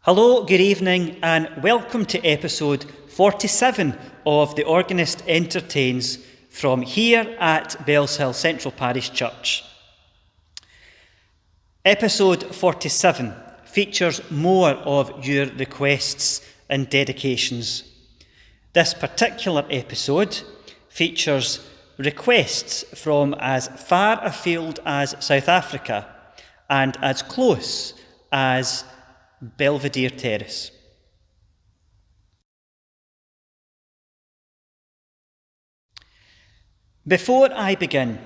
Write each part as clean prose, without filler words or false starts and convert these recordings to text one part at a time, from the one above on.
Hello, good evening, and welcome to episode 47 of the Organist Entertains from here at Bellshill Central Parish Church. Episode 47 features more of your requests and dedications. This particular episode features requests from as far afield as South Africa and as close as Belvedere Terrace. Before I begin,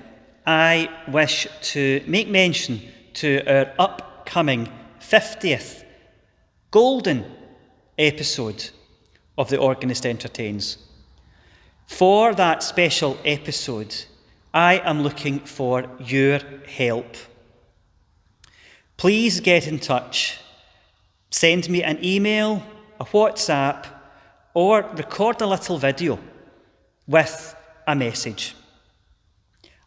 I wish to make mention to our upcoming 50th golden episode of the Organist Entertains. For that special episode, I am looking for your help. Please get in touch. Send me an email, a WhatsApp, or record a little video with a message.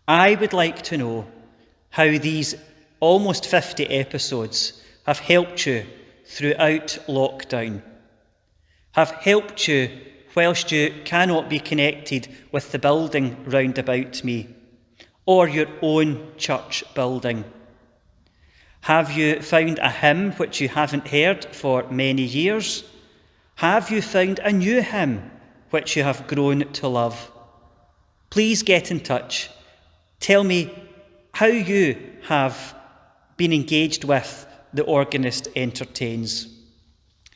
I would like to know how these almost 50 episodes have helped you throughout lockdown, have helped you whilst you cannot be connected with the building round about me, or your own church building. Have you found a hymn which you haven't heard for many years? Have you found a new hymn which you have grown to love? Please get in touch. Tell me how you have been engaged with the Organist Entertains.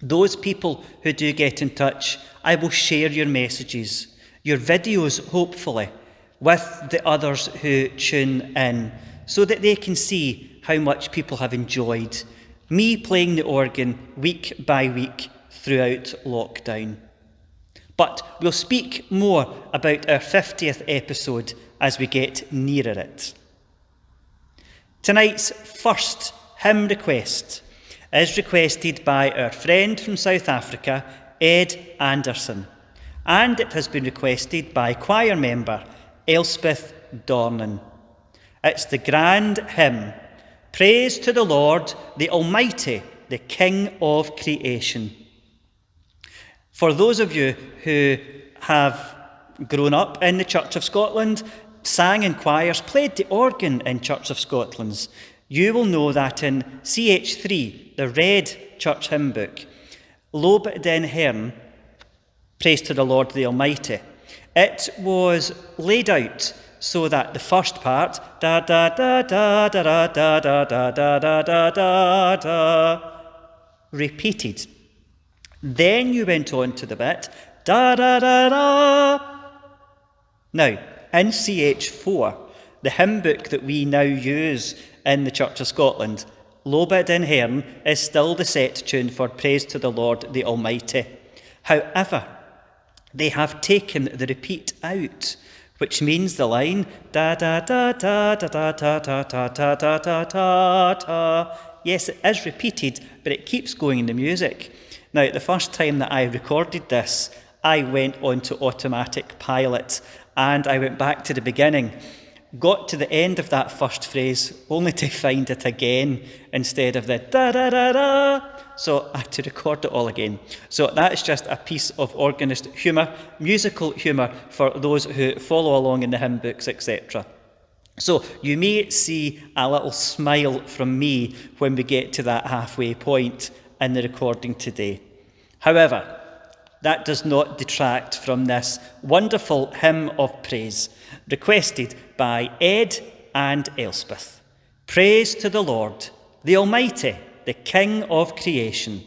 Those people who do get in touch, I will share your messages, your videos hopefully, with the others who tune in, so that they can see how much people have enjoyed me playing the organ week by week throughout lockdown. But we'll speak more about our 50th episode as we get nearer it. Tonight's first hymn request is requested by our friend from South Africa, Ed Anderson, and it has been requested by choir member Elspeth Dornan. It's the grand hymn, Praise to the Lord, the Almighty, the King of Creation. For those of you who have grown up in the Church of Scotland, sang in choirs, played the organ in Church of Scotland's, you will know that in CH3, the red church hymn book, Lob den Herrn, Praise to the Lord the Almighty, it was laid out so that the first part, da da da da da da da da da da da da da, repeated. Then you went on to the bit, da da da da. Now, in CH4, the hymn book that we now use in the Church of Scotland, Lobe den Herrn is still the set tune for Praise to the Lord the Almighty. However, they have taken the repeat out, which means the line da da da da da da da da da da da da da da. Yes, it is repeated, but it keeps going in the music. Now, the first time that I recorded this, I went on to automatic pilot and I went back to the beginning, got to the end of that first phrase, only to find it again instead of the da da da da. So I had to record it all again. So that's just a piece of organist humour, musical humour for those who follow along in the hymn books, etc. So you may see a little smile from me when we get to that halfway point in the recording today. However, that does not detract from this wonderful hymn of praise requested by Ed and Elspeth. Praise to the Lord, the Almighty, the King of Creation.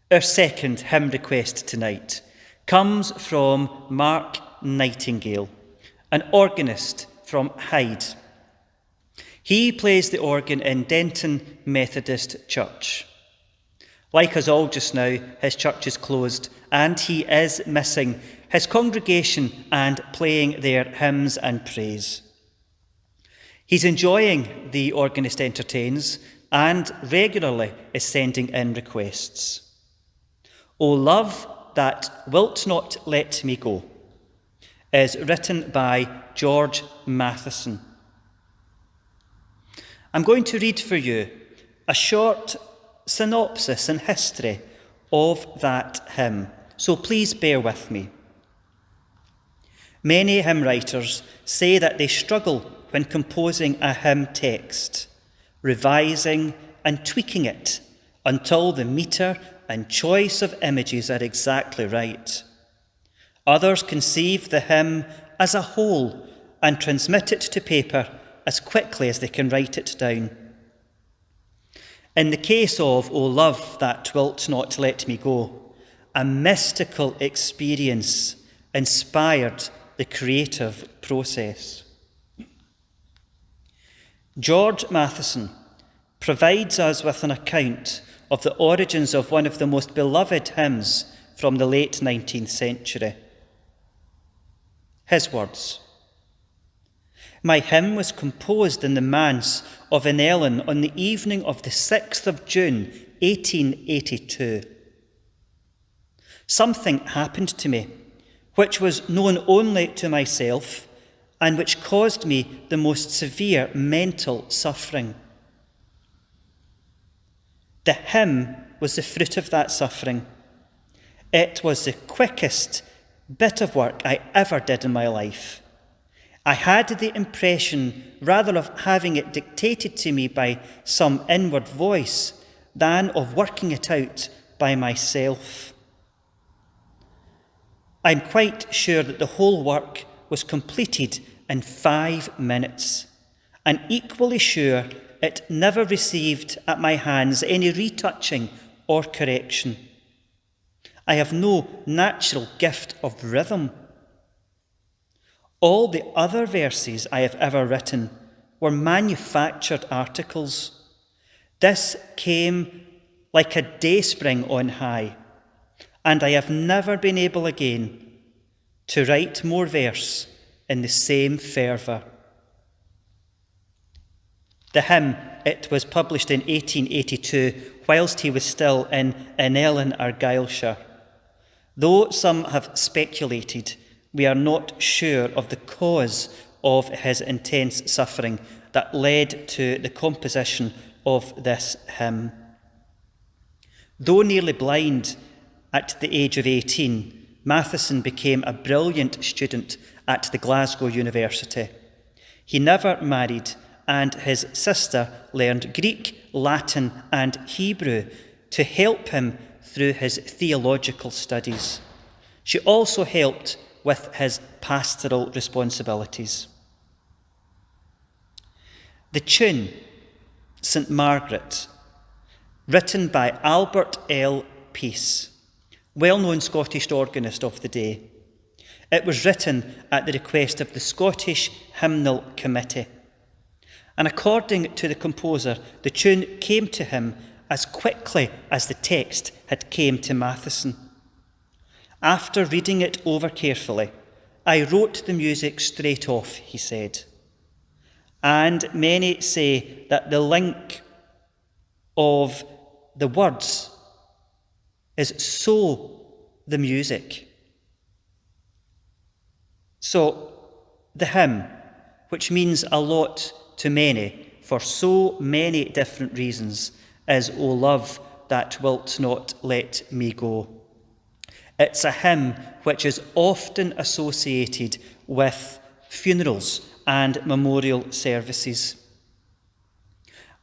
Our second hymn request tonight comes from Mark Nightingale, an organist from Hyde. He plays the organ in Denton Methodist Church. Like us all just now, his church is closed and he is missing his congregation and playing their hymns and praise. He's enjoying the Organist Entertains and regularly is sending in requests. O Love That Wilt Not Let Me Go is written by George Matheson. I'm going to read for you a short synopsis and history of that hymn, so please bear with me. Many hymn writers say that they struggle when composing a hymn text, revising and tweaking it until the metre and choice of images are exactly right. Others conceive the hymn as a whole and transmit it to paper as quickly as they can write it down. In the case of O Love That Wilt Not Let Me Go, a mystical experience inspired the creative process. George Matheson provides us with an account of the origins of one of the most beloved hymns from the late 19th century. His words: "My hymn was composed in the manse of Ynellyn on the evening of the 6th of June, 1882. Something happened to me, which was known only to myself, and which caused me the most severe mental suffering. The hymn was the fruit of that suffering. It was the quickest bit of work I ever did in my life. I had the impression rather of having it dictated to me by some inward voice than of working it out by myself. I'm quite sure that the whole work was completed in 5 minutes, and equally sure it never received at my hands any retouching or correction. I have no natural gift of rhythm. All the other verses I have ever written were manufactured articles. This came like a dayspring on high, and I have never been able again to write more verse in the same fervour." The hymn, it was published in 1882, whilst he was still in Ynellyn, Argyllshire. Though some have speculated, we are not sure of the cause of his intense suffering that led to the composition of this hymn. Though nearly blind at the age of 18, Matheson became a brilliant student at the Glasgow University. He never married, and his sister learned Greek, Latin, and Hebrew to help him through his theological studies. She also helped with his pastoral responsibilities. The tune, St. Margaret, written by Albert L. Peace, well-known Scottish organist of the day. It was written at the request of the Scottish Hymnal Committee. And according to the composer, the tune came to him as quickly as the text had came to Matheson. "After reading it over carefully, I wrote the music straight off," he said. And many say that the link of the words is so the music. So the hymn, which means a lot to many for so many different reasons, is O Love That Wilt Not Let Me Go. It's a hymn which is often associated with funerals and memorial services.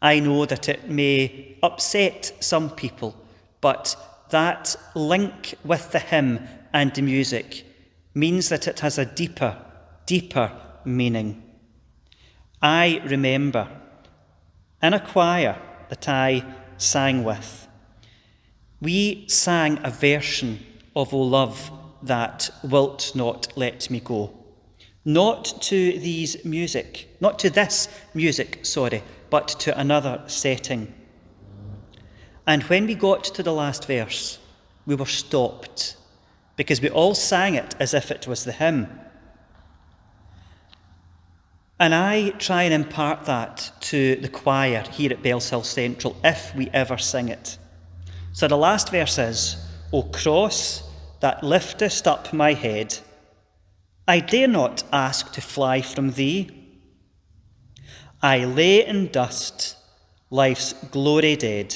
I know that it may upset some people, but that link with the hymn and the music means that it has a deeper meaning. I remember in a choir that I sang with, we sang a version of O Love That Wilt Not Let Me Go. Not to this music, but to another setting. And when we got to the last verse, we were stopped, because we all sang it as if it was the hymn. And I try and impart that to the choir here at Bellshill Central, if we ever sing it. So the last verse is, O cross that liftest up my head, I dare not ask to fly from thee. I lay in dust, life's glory dead.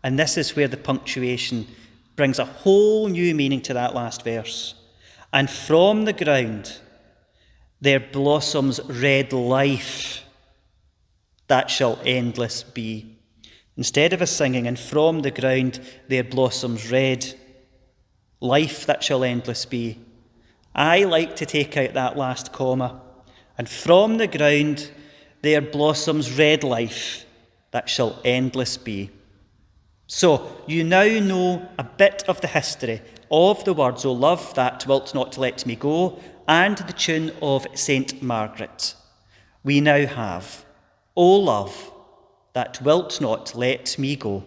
And this is where the punctuation brings a whole new meaning to that last verse. And from the ground there blossoms red life that shall endless be. Instead of us singing, and from the ground there blossoms red life that shall endless be, I like to take out that last comma. And from the ground there blossoms red life that shall endless be. So you now know a bit of the history of the words, O love that wilt not let me go, and the tune of St. Margaret. We now have, O love that wilt not let me go.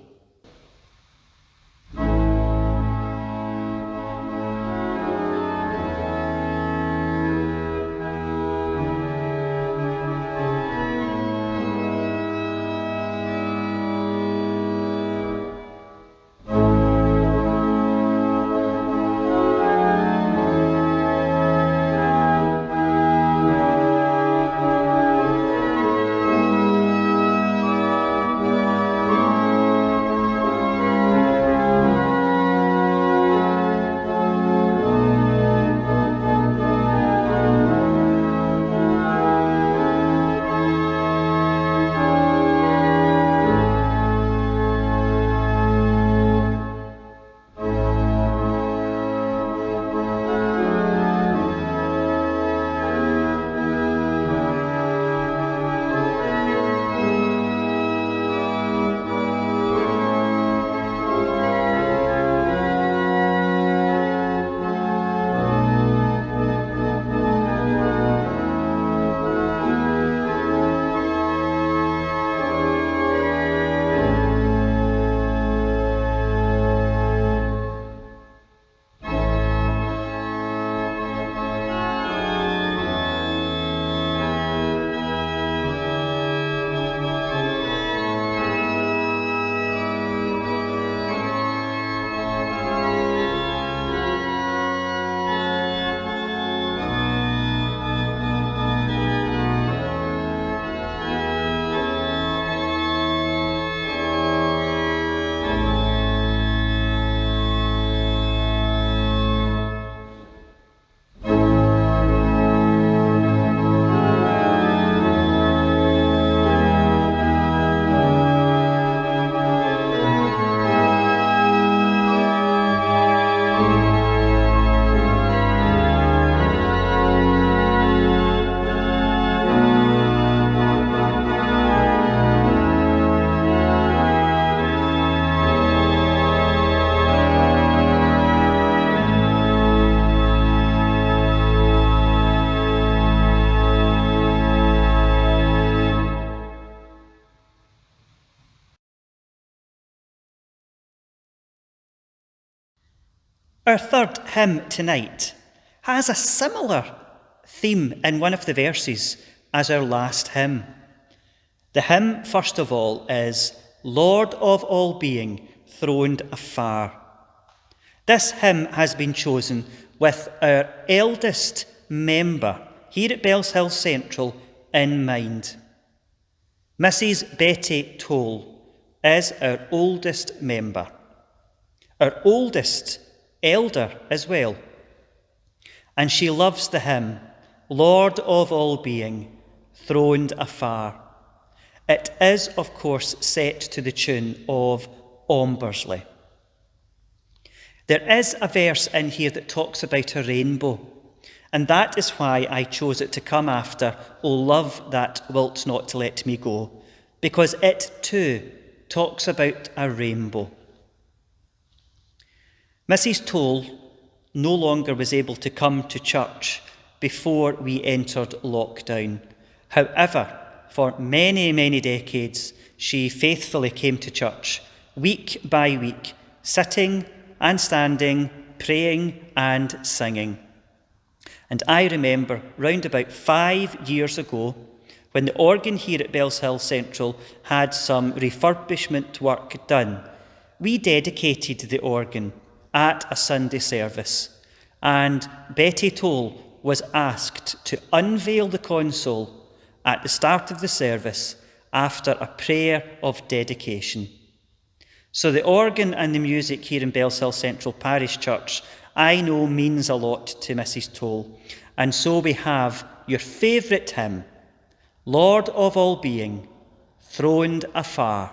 Our third hymn tonight has a similar theme in one of the verses as our last hymn. The hymn, first of all, is Lord of all being, throned afar. This hymn has been chosen with our eldest member here at Bellshill Central in mind. Mrs. Betty Toll is our oldest member, our oldest elder as well. And she loves the hymn, Lord of all being, throned afar. It is, of course, set to the tune of Ombersley. There is a verse in here that talks about a rainbow, and that is why I chose it to come after O love that wilt not let me go, because it too talks about a rainbow. Mrs. Toll no longer was able to come to church before we entered lockdown. However, for many, many decades, she faithfully came to church, week by week, sitting and standing, praying and singing. And I remember round about 5 years ago, when the organ here at Bellshill Central had some refurbishment work done, we dedicated the organ at a Sunday service, and Betty Toll was asked to unveil the console at the start of the service after a prayer of dedication. So the organ and the music here in Bellshill Central Parish Church, I know, means a lot to Mrs. Toll. And so we have your favourite hymn, Lord of all being, throned afar.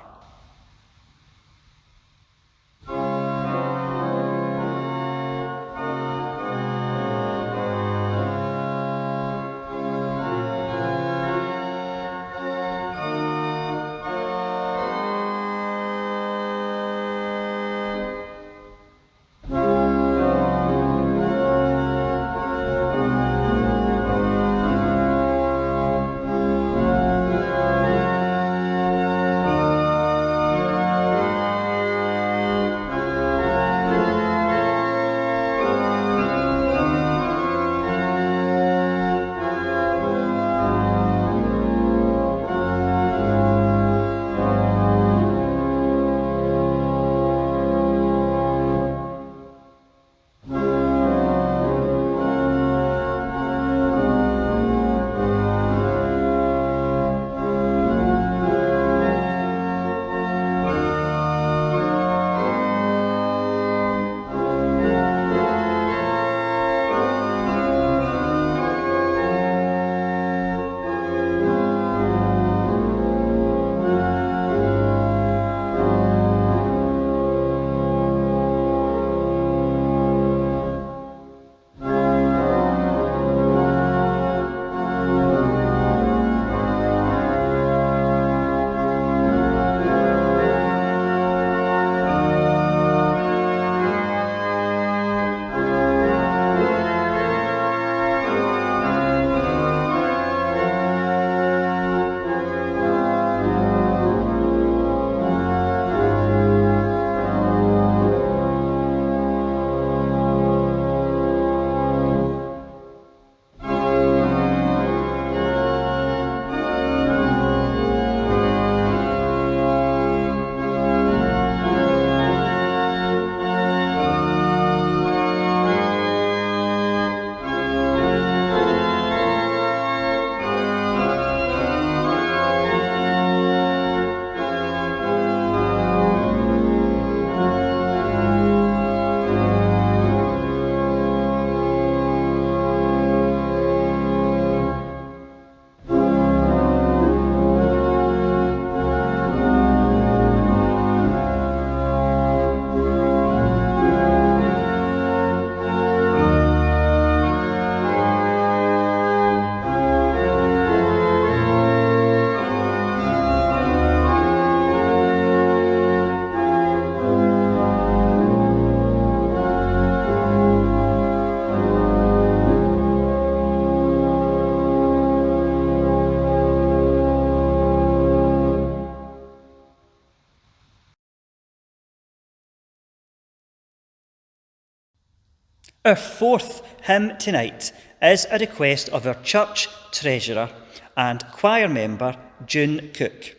Our fourth hymn tonight is a request of our church treasurer and choir member, June Cook.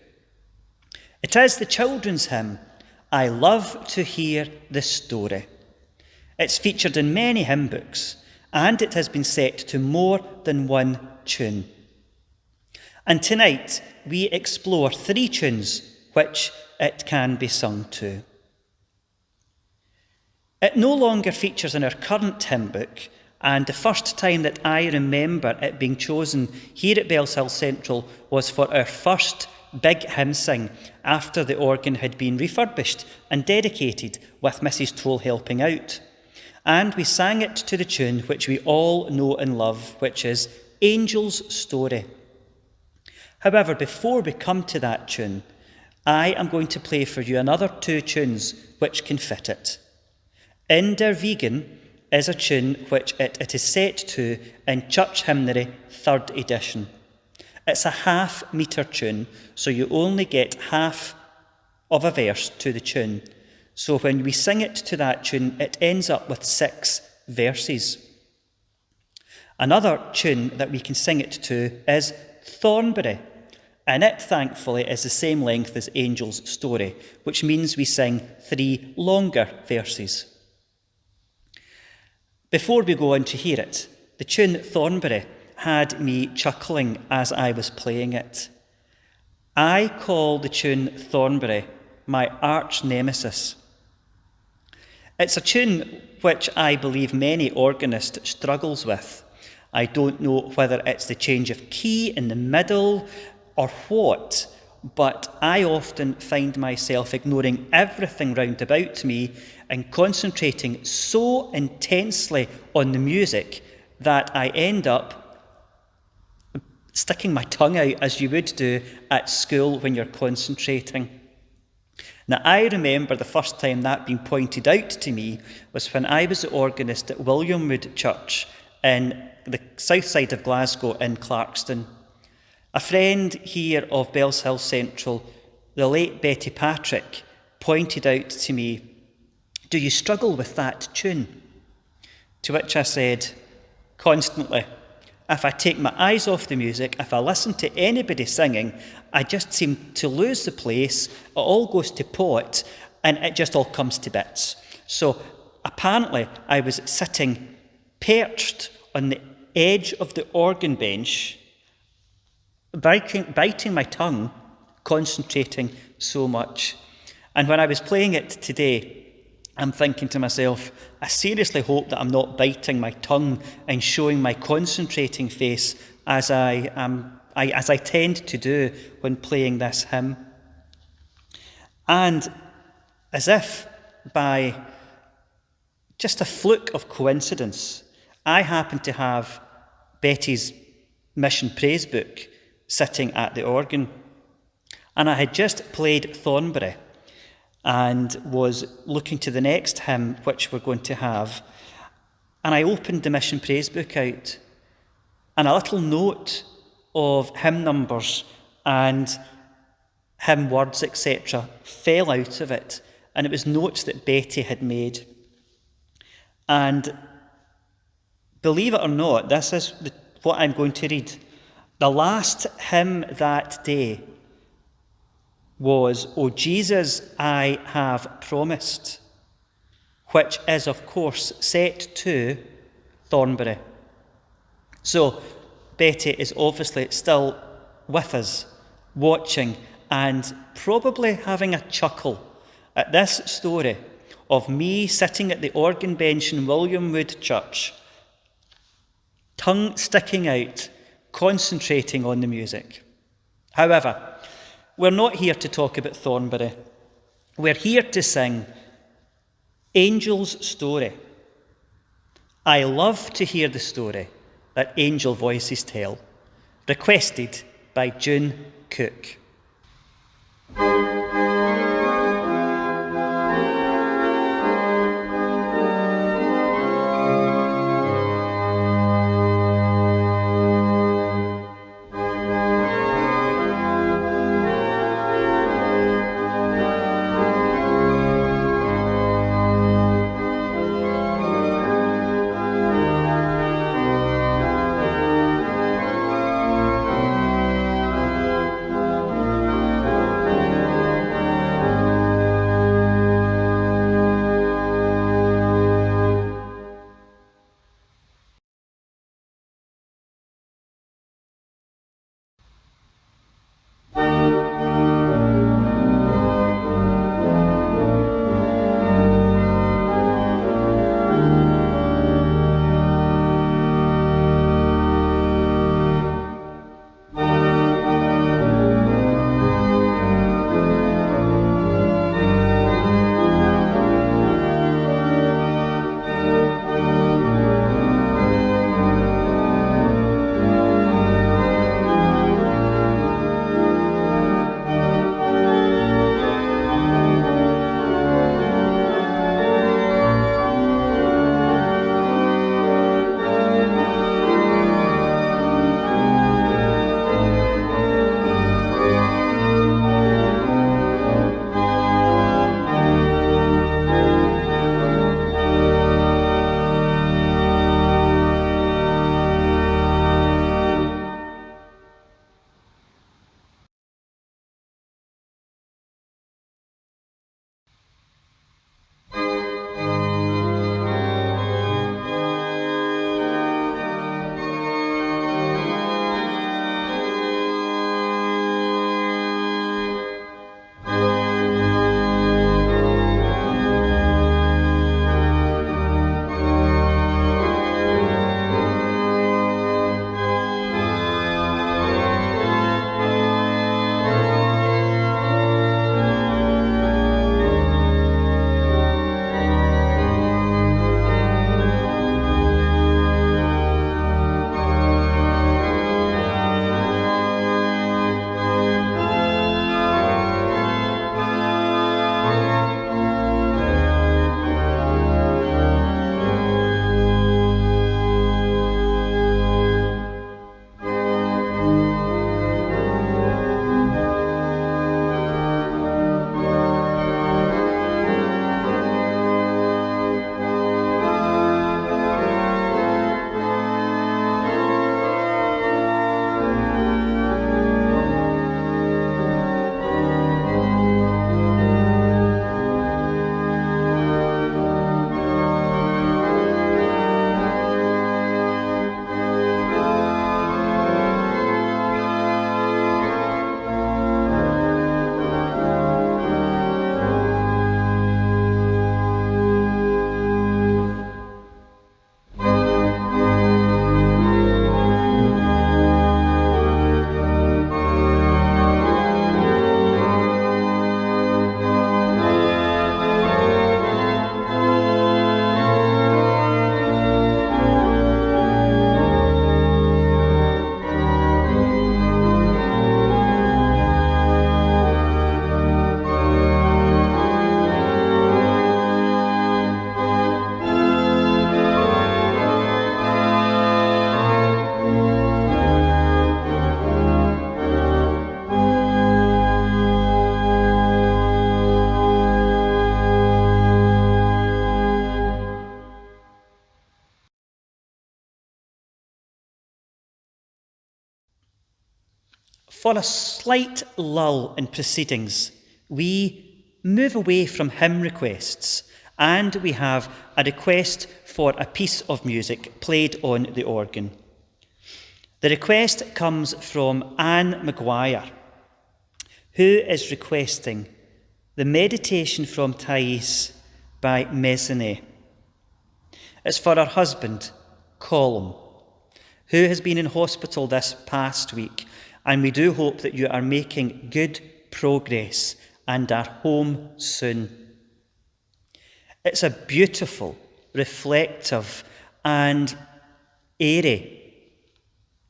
It is the children's hymn, I Love to Hear the Story. It's featured in many hymn books, and it has been set to more than one tune. And tonight we explore 3 tunes which it can be sung to. It no longer features in our current hymn book, and the first time that I remember it being chosen here at Bellshill Central was for our first big hymn sing after the organ had been refurbished and dedicated, with Mrs. Toll helping out. And we sang it to the tune which we all know and love, which is Angel's Story. However, before we come to that tune, I am going to play for you another 2 tunes which can fit it. Inder Vegan is a tune which it is set to in Church Hymnary 3rd edition. It's a half-metre tune, so you only get half of a verse to the tune. So when we sing it to that tune, it ends up with 6 verses. Another tune that we can sing it to is Thornbury, and it, thankfully, is the same length as Angel's Story, which means we sing 3 longer verses. Before we go on to hear it, the tune Thornbury had me chuckling as I was playing it. I call the tune Thornbury my arch nemesis. It's a tune which I believe many organist struggles with. I don't know whether it's the change of key in the middle or what, but I often find myself ignoring everything round about me and concentrating so intensely on the music that I end up sticking my tongue out, as you would do at school when you're concentrating. Now, I remember the first time that being pointed out to me was when I was the organist at Williamwood Church in the south side of Glasgow in Clarkston. A friend here of Bellshill Central, the late Betty Patrick, pointed out to me, "Do you struggle with that tune?" To which I said, "Constantly. If I take my eyes off the music, if I listen to anybody singing, I just seem to lose the place, it all goes to pot, and it just all comes to bits." So apparently I was sitting perched on the edge of the organ bench, biting my tongue, concentrating so much. And when I was playing it today, I'm thinking to myself, I seriously hope that I'm not biting my tongue and showing my concentrating face as I tend to do when playing this hymn. And as if by just a fluke of coincidence, I happened to have Betty's mission praise book sitting at the organ. And I had just played Thornbury and was looking to the next hymn which we're going to have. And I opened the mission praise book out, and a little note of hymn numbers and hymn words, etc., fell out of it. And it was notes that Betty had made. And believe it or not, this is what I'm going to read. The last hymn that day was "O Jesus, I have promised," which is, of course, set to Thornbury. So Betty is obviously still with us, watching and probably having a chuckle at this story of me sitting at the organ bench in Williamwood Church, tongue sticking out, concentrating on the music. However, we're not here to talk about Thornbury. We're here to sing Angel's Story. I love to hear the story that angel voices tell. Requested by June Cook. For a slight lull in proceedings, we move away from hymn requests, and we have a request for a piece of music played on the organ. The request comes from Anne Maguire, who is requesting the Meditation from Thais by Mezzane. It's for her husband, Colm, who has been in hospital this past week, and we do hope that you are making good progress and are home soon. It's a beautiful, reflective and airy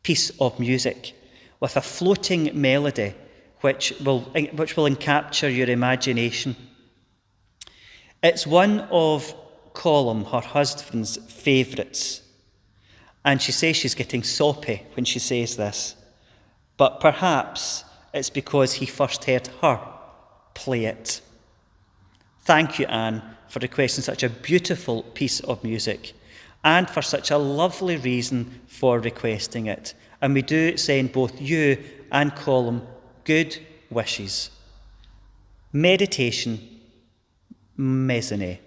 piece of music with a floating melody which will encapture your imagination. It's one of Colm, her husband's favourites, and she says she's getting soppy when she says this, but perhaps it's because he first heard her play it. Thank you, Anne, for requesting such a beautiful piece of music and for such a lovely reason for requesting it. And we do send both you and Colm good wishes. Meditation, Mezzane.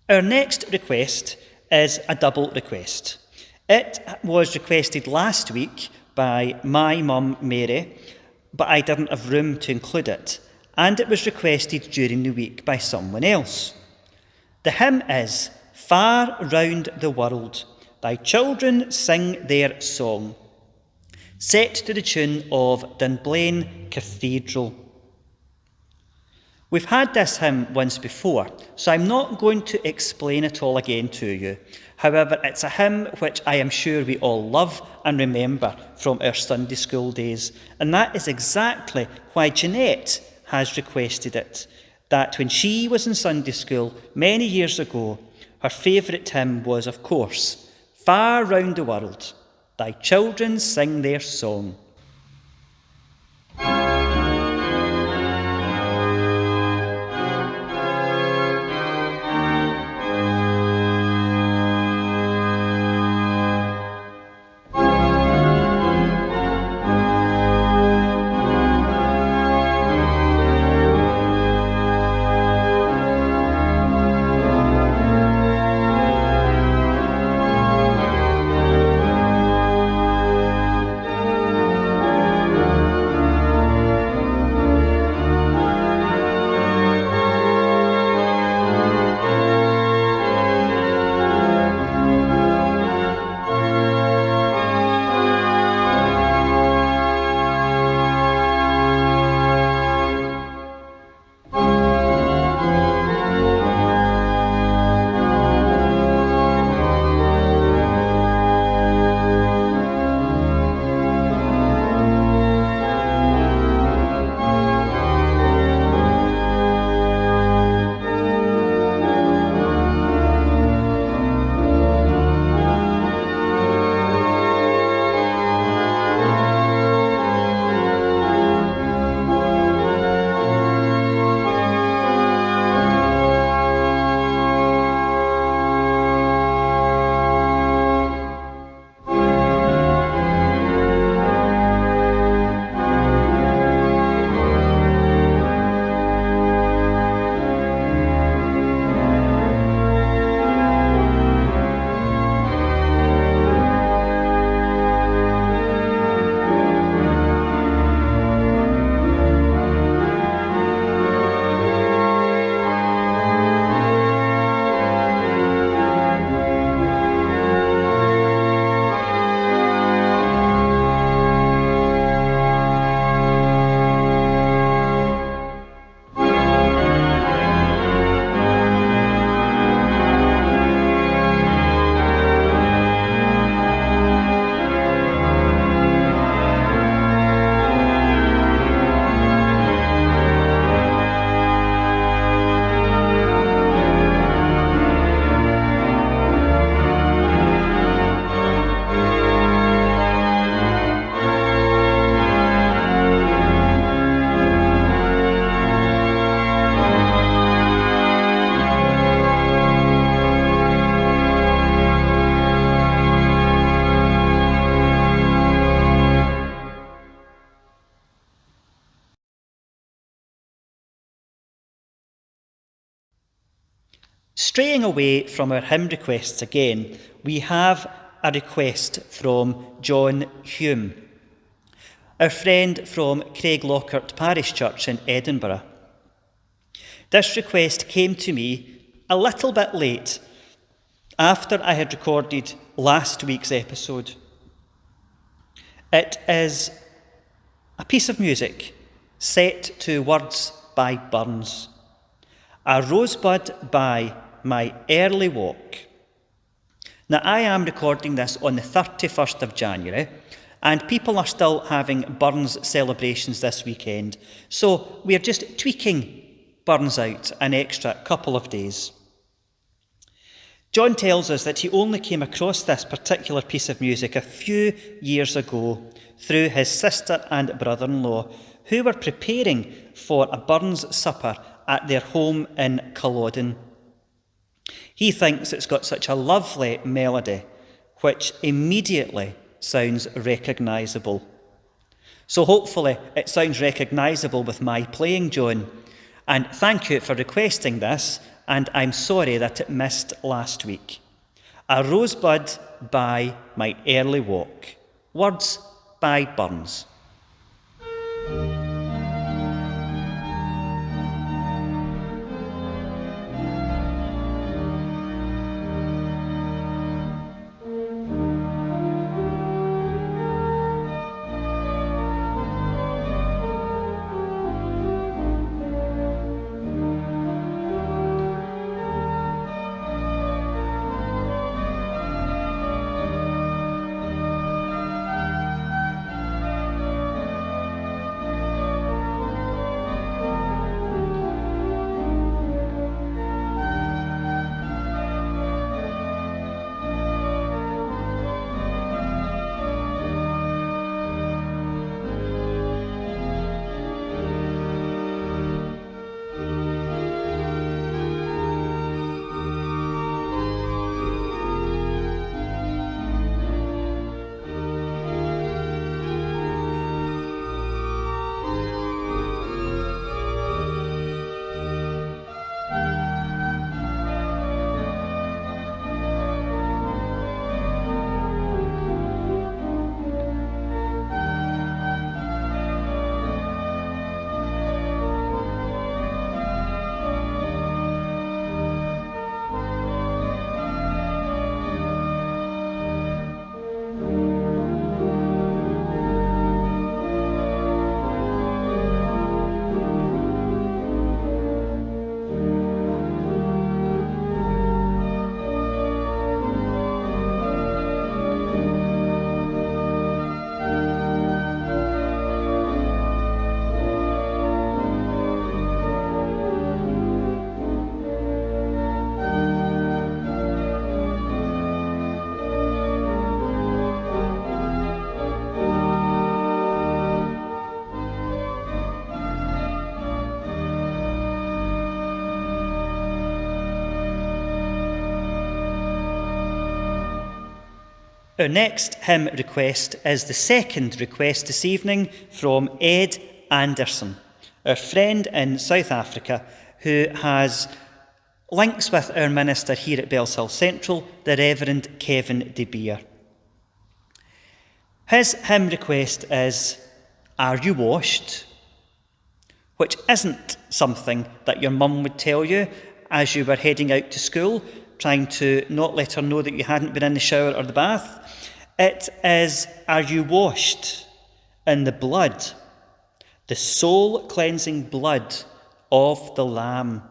Our next request is a double request. It was requested last week by my mum, Mary, but I didn't have room to include it, and it was requested during the week by someone else. The hymn is Far Round the World, Thy Children Sing Their Song, set to the tune of Dunblane Cathedral. We've had this hymn once before, so I'm not going to explain it all again to you. However, it's a hymn which I am sure we all love and remember from our Sunday school days, and that is exactly why Jeanette has requested it, that when she was in Sunday school many years ago, her favourite hymn was, of course, Far Round the World, Thy Children Sing Their Song. Straying away from our hymn requests again, we have a request from John Hume, our friend from Craiglockhart Parish Church in Edinburgh. This request came to me a little bit late, after I had recorded last week's episode. It is a piece of music set to words by Burns, A Rosebud by My Early Walk. Now, I am recording this on the 31st of January, and people are still having Burns celebrations this weekend, so we're just tweaking Burns out an extra couple of days. John tells us that he only came across this particular piece of music a few years ago through his sister and brother-in-law, who were preparing for a Burns supper at their home in Culloden. He thinks it's got such a lovely melody, which immediately sounds recognisable. So hopefully it sounds recognisable with my playing, John. And thank you for requesting this, and I'm sorry that it missed last week. A Rosebud by My Early Walk. Words by Burns. Our next hymn request is the second request this evening from Ed Anderson, our friend in South Africa who has links with our minister here at Bellshill Central, the Reverend Kevin De Beer. His hymn request is, "Are you washed?" which isn't something that your mum would tell you as you were heading out to school, trying to not let her know that you hadn't been in the shower or the bath. It is, are you washed in the blood, the soul-cleansing blood of the Lamb?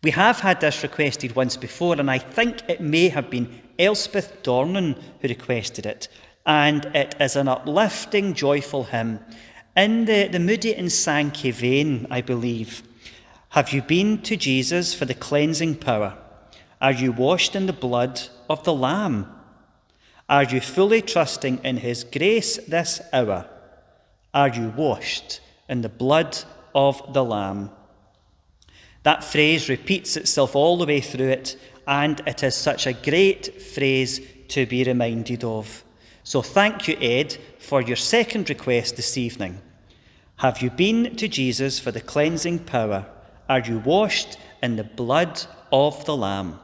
We have had this requested once before, and I think it may have been Elspeth Dornan who requested it, and it is an uplifting, joyful hymn in the Moody and Sankey vein, I believe. Have you been to Jesus for the cleansing power? Are you washed in the blood of the Lamb? Are you fully trusting in his grace this hour? Are you washed in the blood of the Lamb? That phrase repeats itself all the way through it, and it is such a great phrase to be reminded of. So thank you, Ed, for your second request this evening. Have you been to Jesus for the cleansing power? Are you washed in the blood of the Lamb?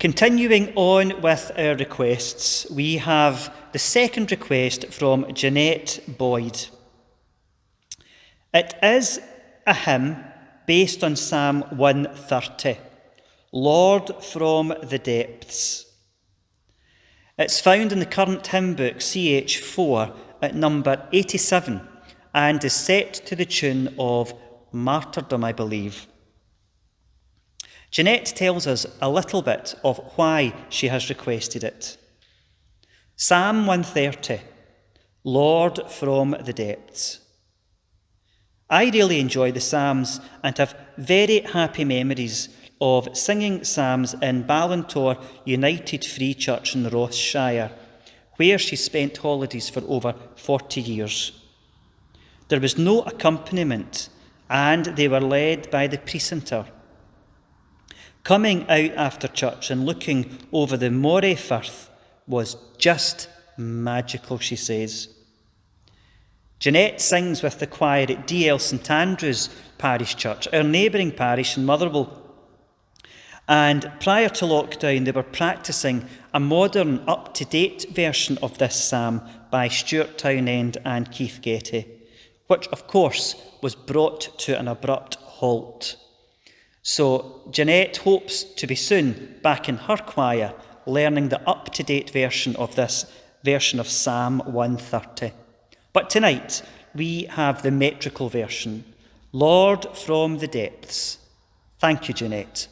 Continuing on with our requests, we have the second request from Jeanette Boyd. It is a hymn based on Psalm 130, Lord from the Depths. It's found in the current hymn book CH4 at number 87 and is set to the tune of Martyrdom, I believe. Jeanette tells us a little bit of why she has requested it. Psalm 130, Lord from the Depths. I really enjoy the Psalms and have very happy memories of singing Psalms in Ballantor United Free Church in Ross-shire, where she spent holidays for over 40 years. There was no accompaniment, and they were led by the precentor. Coming out after church and looking over the Moray Firth was just magical, she says. Jeanette sings with the choir at DL St Andrew's Parish Church, our neighbouring parish in Motherwell. And prior to lockdown, they were practising a modern, up-to-date version of this psalm by Stuart Townend and Keith Getty, which, of course, was brought to an abrupt halt. So Jeanette hopes to be soon back in her choir, learning the up-to-date version of this version of Psalm 130. But tonight, we have the metrical version, Lord from the Depths. Thank you, Jeanette.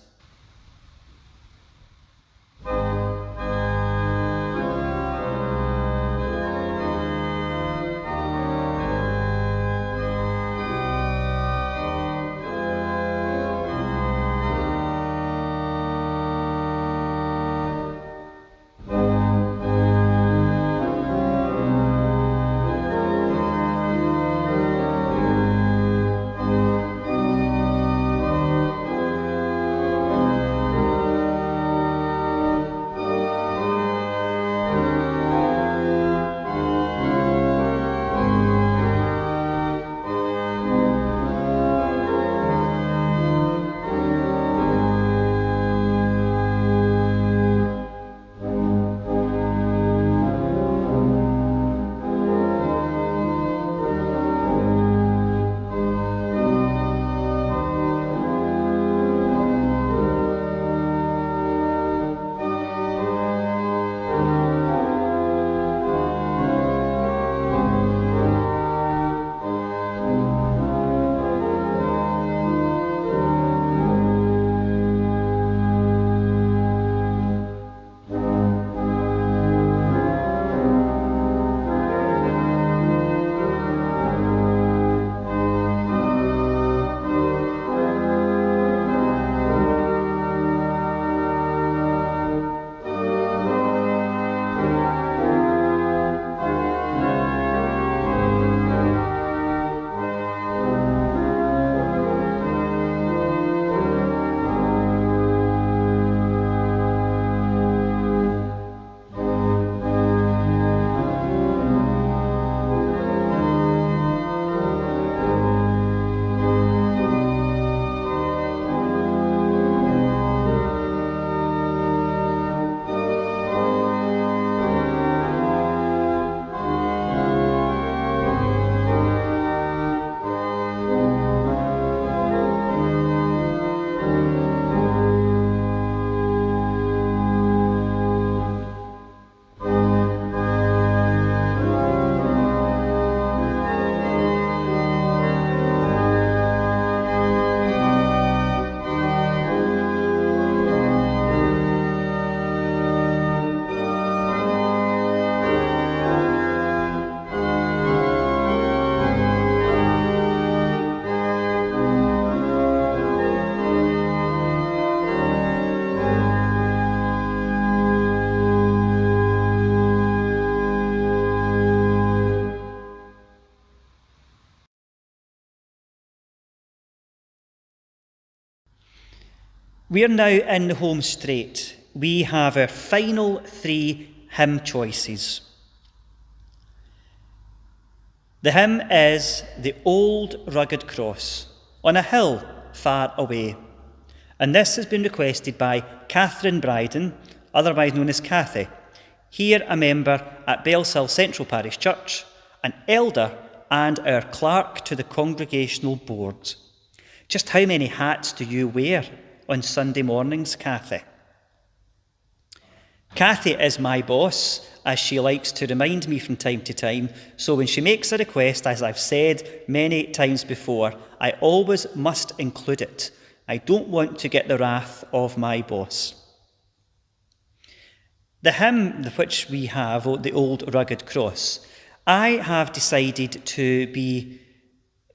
We're now in the home straight. We have our final three hymn choices. The hymn is The Old Rugged Cross, on a hill far away. And this has been requested by Catherine Bryden, otherwise known as Cathy, here a member at Bellshill Central Parish Church, an elder and our clerk to the congregational board. Just how many hats do you wear on Sunday mornings, Cathy? Cathy is my boss, as she likes to remind me from time to time, so when she makes a request, as I've said many times before, I always must include it. I don't want to get the wrath of my boss. The hymn which we have, the Old Rugged Cross, I have decided to be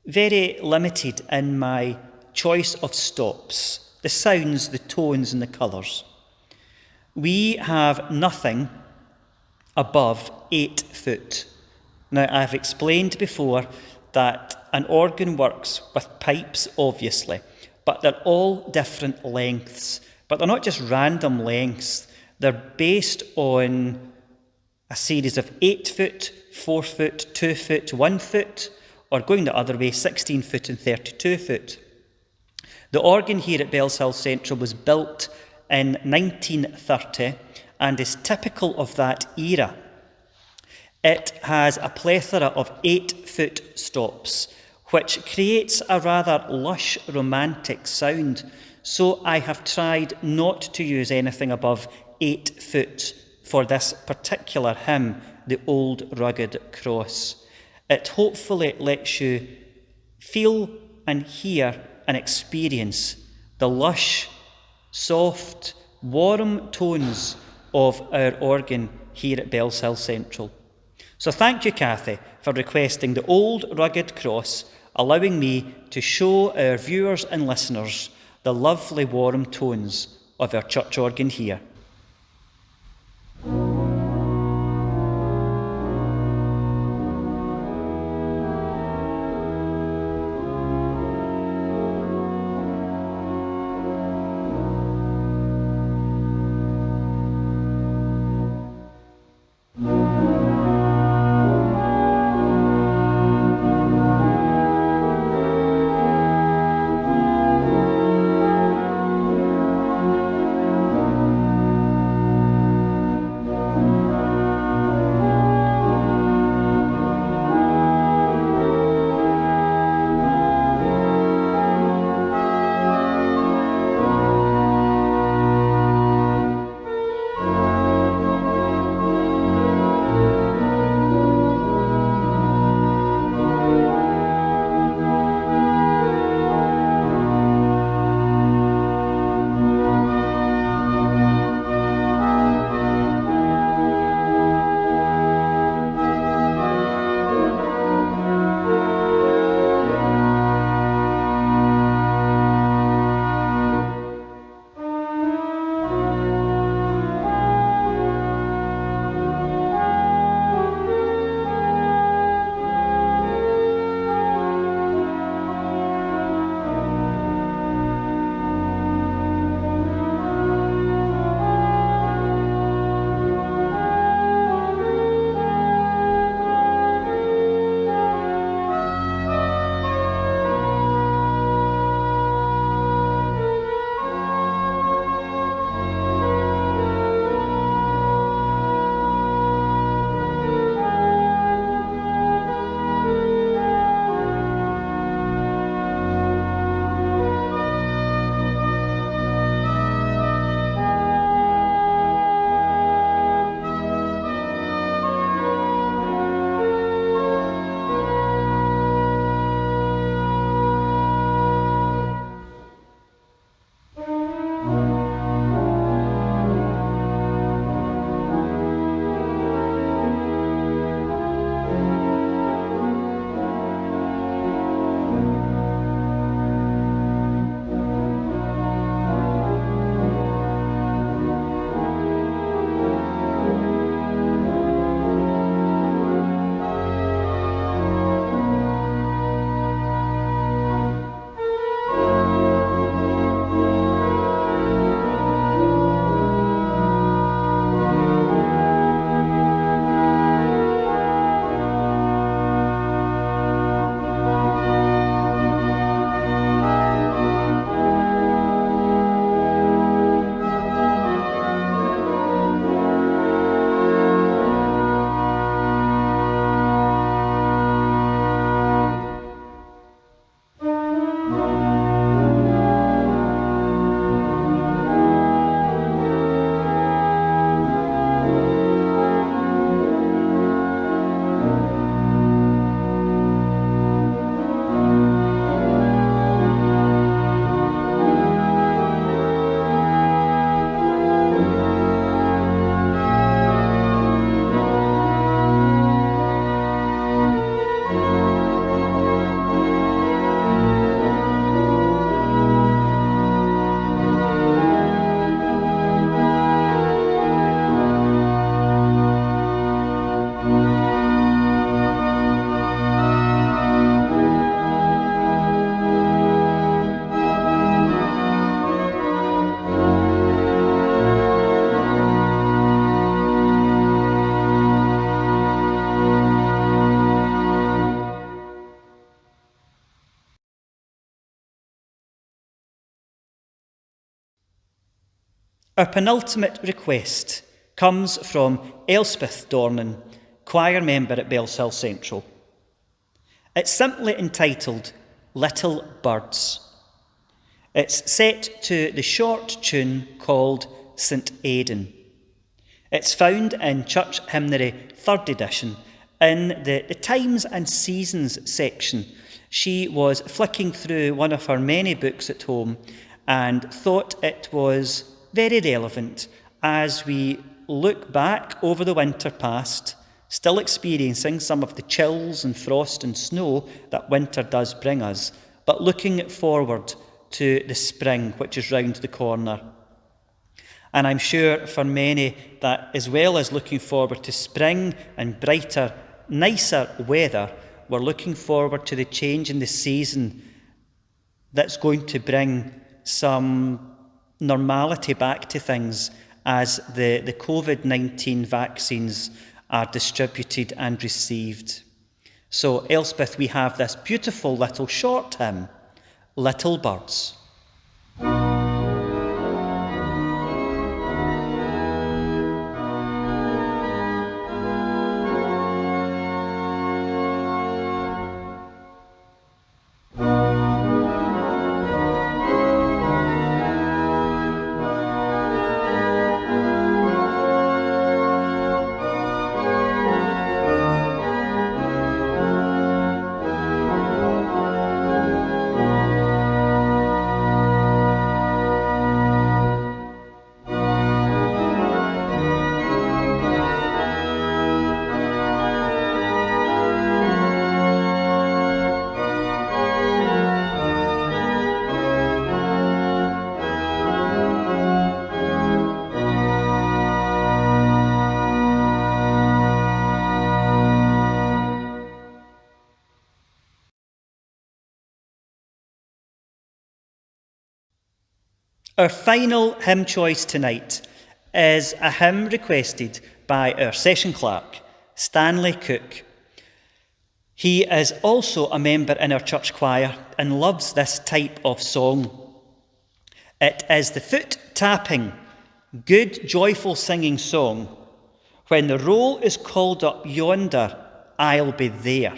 very limited in my choice of stops, the sounds, the tones and the colours. We have nothing above 8 foot. Now, I've explained before that an organ works with pipes, obviously, but they're all different lengths. But they're not just random lengths. They're based on a series of 8 foot, 4 foot, 2 foot, 1 foot, or going the other way, 16 foot and 32 foot. The organ here at Bellshill Central was built in 1930 and is typical of that era. It has a plethora of 8 foot stops, which creates a rather lush, romantic sound. So I have tried not to use anything above 8 foot for this particular hymn, the Old Rugged Cross. It hopefully lets you feel and hear and experience the lush, soft, warm tones of our organ here at Bellshill Central. So thank you, Cathy, for requesting the Old Rugged Cross, allowing me to show our viewers and listeners the lovely warm tones of our church organ here. Our penultimate request comes from Elspeth Dornan, choir member at Bellshill Central. It's simply entitled Little Birds. It's set to the short tune called St Aidan. It's found in Church Hymnary 3rd edition in the Times and Seasons section. She was flicking through one of her many books at home and thought it was very relevant as we look back over the winter past, still experiencing some of the chills and frost and snow that winter does bring us, but looking forward to the spring, which is round the corner. And I'm sure for many that, as well as looking forward to spring and brighter, nicer weather, we're looking forward to the change in the season that's going to bring some normality back to things as the COVID-19 vaccines are distributed and received. So, Elspeth, we have this beautiful little short hymn, Little Birds. Our final hymn choice tonight is a hymn requested by our session clerk, Stanley Cook. He is also a member in our church choir and loves this type of song. It is the foot-tapping, good, joyful singing song, "When the roll is called up yonder, I'll be there."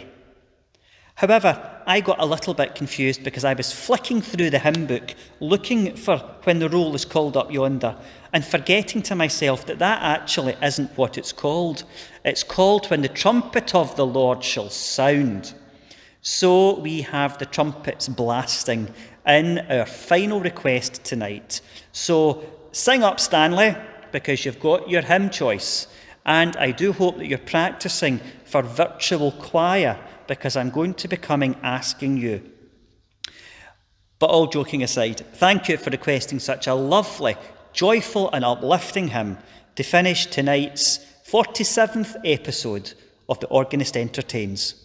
However, I got a little bit confused because I was flicking through the hymn book looking for "When the roll is called up yonder" and forgetting to myself that that actually isn't what it's called. It's called "When the trumpet of the Lord shall sound." So we have the trumpets blasting in our final request tonight. So sing up, Stanley, because you've got your hymn choice. And I do hope that you're practicing for virtual choir, because I'm going to be coming asking you. But all joking aside, thank you for requesting such a lovely, joyful and uplifting hymn to finish tonight's 47th episode of the Organist Entertains.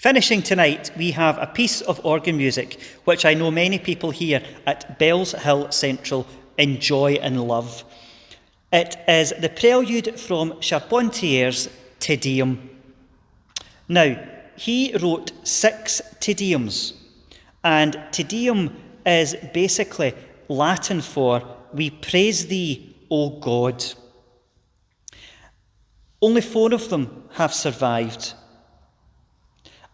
Finishing tonight, we have a piece of organ music which I know many people here at Bellshill Central enjoy and love. It is the prelude from Charpentier's Te Deum. Now, he wrote 6 Te Deums, and Te Deum is basically Latin for "We praise thee, O God." Only 4 of them have survived,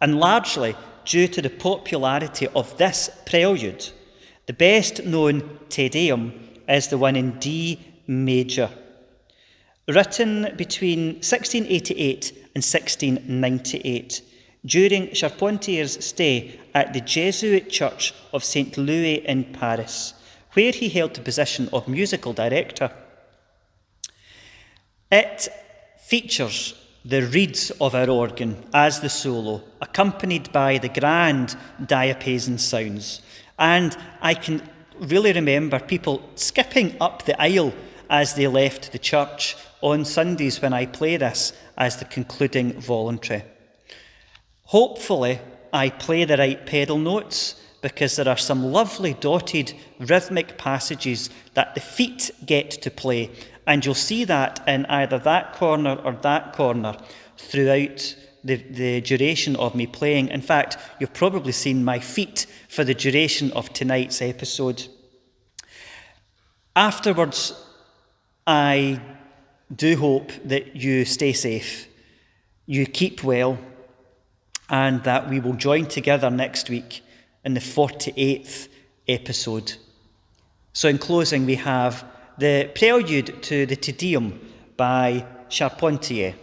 and largely due to the popularity of this prelude, the best known Te Deum is the one in D major, written between 1688 and 1698 during Charpentier's stay at the Jesuit Church of St. Louis in Paris, where he held the position of musical director. It features the reeds of our organ as the solo, accompanied by the grand diapason sounds. And I can really remember people skipping up the aisle as they left the church on Sundays when I play this as the concluding voluntary. Hopefully, I play the right pedal notes, because there are some lovely dotted rhythmic passages that the feet get to play, and you'll see that in either that corner or that corner throughout the duration of me playing. In fact, you've probably seen my feet for the duration of tonight's episode. Afterwards, I do hope that you stay safe, you keep well, and that we will join together next week in the 48th episode. So in closing, we have the prelude to the Te Deum by Charpentier.